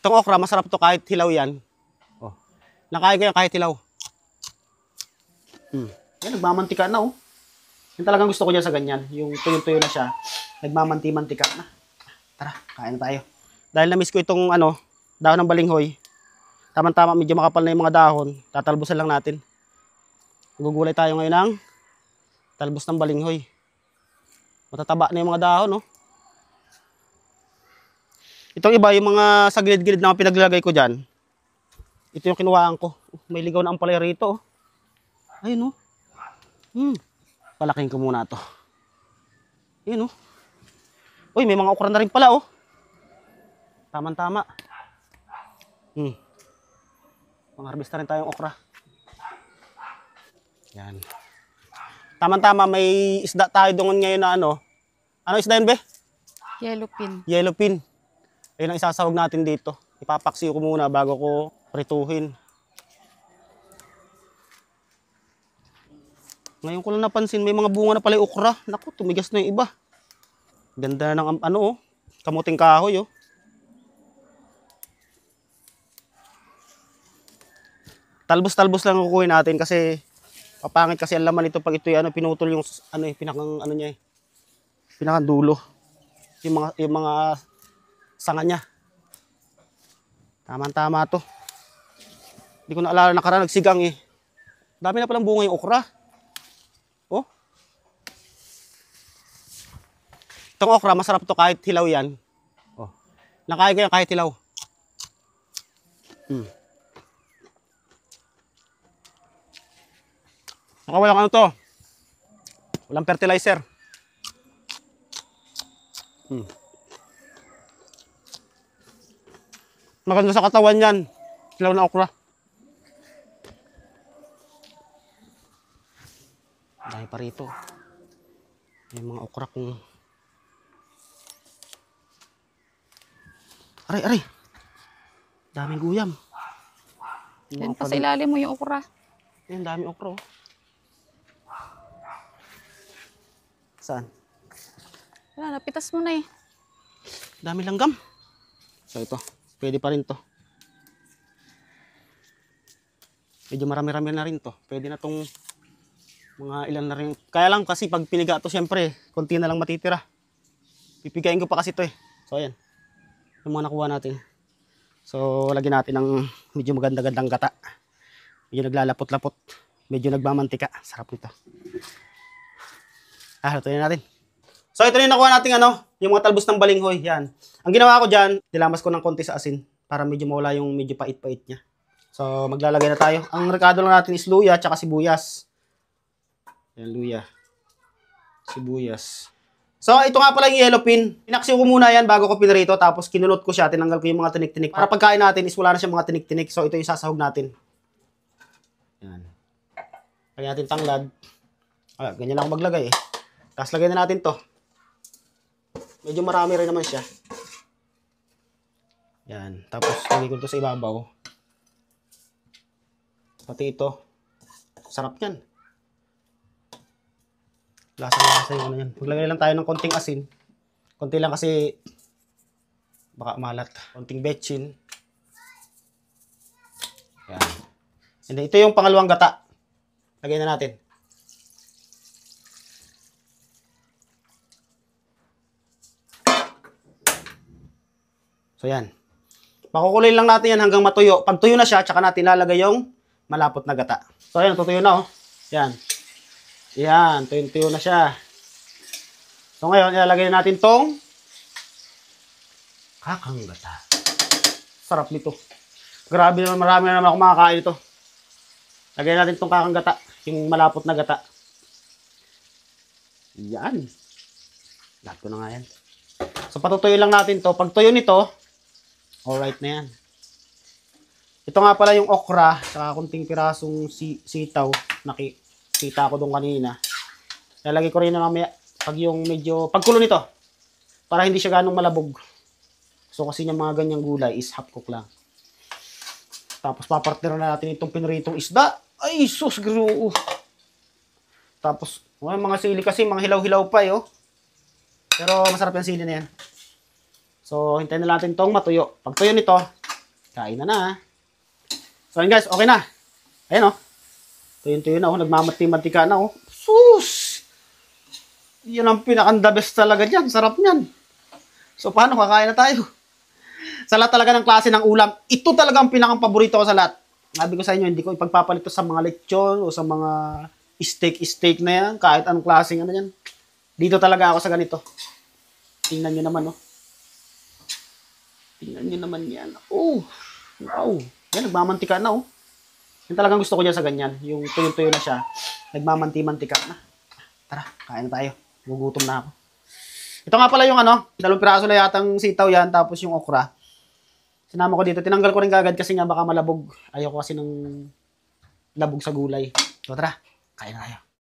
Itong okra, masarap to kahit hilaw yan. Oh. Nakain ko yan kahit hilaw. Yan, nagmamantika na oh. Yan talagang gusto ko dyan sa ganyan. Yung tuyo-tuyo na siya. Nagmamanti-mantika na. Tara, kain na tayo. Dahil na-miss ko itong dahon ng balinghoy. Tama-tama, medyo makapal na yung mga dahon. Tatalbusan lang natin. Gugulay tayo ngayon ng talbos ng balinghoy. Matataba na yung mga dahon, no? Itong iba, yung mga sa gilid-gilid na pinaglalagay ko dyan. Ito yung kinuhaan ko. May ligaw na ampalaya rito, oh. Ayun, oh. Palaking ko muna to. Ayun, oh. Uy, may mga okra na rin pala, oh. Tama-tama. Pang-harvest na rin tayong okra. Yan. Tama-tama, may isda tayo doon ngayon na ano. Ano isda yun, be? Yellowfin. Yellowfin. Ayun ang isasahog natin dito. Ipapaksiw ko muna bago ko prituhin. Ngayon ko lang napansin, may mga bunga na pala yung okra. Naku, tumigas na yung iba. Ganda ng kamuting kahoy, oh. Talbos-talbos lang kukuhin natin kasi papangit kasi ang laman ito pag ito pinutol yung pinakang niya, pinakang dulo. Yung mga sanga niya. Tama-tama to. Hindi ko na alala, nakaraan nagsigang eh. Dami na palang bunga yung okra. Oh. Itong okra, masarap to kahit hilaw yan. Oh. Nakain ko yan kahit hilaw. Walang to. Walang fertilizer. Maganda sa katawan yan. Hilaw na okra. Dahil pa rito. Yung mga okra kung... Aray! Daming guyam. Yan pa sa ilalim mo yung okra. Yan, daming okra, oh. Saan? Wala, napitas mo na eh. Dami langgam. So ito, pwede pa rin to. Medyo marami-rami na rin to. Pwede na tong mga ilan na rin. Kaya lang kasi pag piniga to, syempre, konti na lang matitira. Pipigain ko pa kasi to eh. So ayan, yung mga nakuha natin. So lagyan natin ng medyo maganda-gandang gata. Medyo naglalapot-lapot. Medyo nagmamantika. Sarap nito. Halutuin natin. So ito na yung nakuha natin yung mga talbos ng balinghoy. Yan. Ang ginawa ko dyan, nilamas ko ng konti sa asin para medyo mawala yung medyo pait-pait niya. So maglalagay na tayo. Ang rekado lang natin is luya at sibuyas. Yan, luya. Sibuyas. So ito nga pala yung yellowfin. Pinaksiw ko muna yan bago ko pinarito. Tapos kinulot ko siya. Tinanggal ko yung mga tinik-tinik. Para pagkain natin is wala na siyang mga tinik-tinik. So ito yung sasahog natin. Yan. Lagyan natin tanglad. Ganyan lang ako maglagay eh. Tapos lagyan na natin to. Medyo marami rin naman siya. Yan. Tapos lagay ko to sa ibabaw. Pati ito. Sarap yan. Lasa-lasa yung yan. Maglagay lang tayo ng konting asin. Konti lang kasi baka malat. Konting betchin. Yan. And then, ito yung pangalawang gata. Lagay na natin. So yan. Pakukuloyin lang natin yan hanggang matuyo. Pag tuyo na siya, tsaka natin lalagay yung malapot na gata. So yan, tutuyo na oh. Yan. Yan, tuyo na siya. So ngayon, ilalagay natin tong kakang gata. Sarap nito. Grabe naman, marami na naman ako makakain ito. Lagay natin tong kakang gata, yung malapot na gata. Yan. Lahat ko na nga yan. So patutuyo lang natin to. Pag tuyo nito, alright na yan. Ito nga pala yung okra, saka kunting pirasong sitaw. Nakita ko doon kanina. Lalagay ko rin na mamaya pag yung medyo, pagkulo nito. Para hindi siya ganong malabog. So kasi yung mga ganyang gulay is half cook lang. Tapos papartner na natin itong pinritong isda. Ay, sus, gru. Tapos, mga sili kasi, mga hilaw-hilaw pa eh, oh. Pero masarap yung sili na yan. So, hintayin na natin itong matuyo. Pag tuyo nito, Kain na na. So, ayun guys, okay na. Ayan oh. Tuyo-tuyo na oh. Nagmamati-mantika na oh. Sus! Yan ang pinaka-the best talaga dyan. Sarap niyan. So, paano? Kakain na tayo. Sa lahat talaga ng klase ng ulam, ito talaga ang pinakang-paborito ko sa lahat. Sabi ko sa inyo, hindi ko ipagpapalit to sa mga lechon o sa mga steak na yan. Kahit anong klaseng ano yan. Dito talaga ako sa ganito. Tingnan nyo naman, oh. Tingnan nyo naman yan. Oh! Wow! Yan, nagmamantika na, oh. Yan talagang gusto ko dyan sa ganyan. Yung tuyo-tuyo na siya. Nagmamanti-mantika na. Tara, kain na tayo. Gugutom na ako. Ito nga pala yung ano, 2 piraso na yatang sitaw yan, tapos yung okra. Sinama ko dito. Tinanggal ko rin kagad kasi nga baka malabog. Ayoko kasi ng labog sa gulay. So tara, kain na tayo.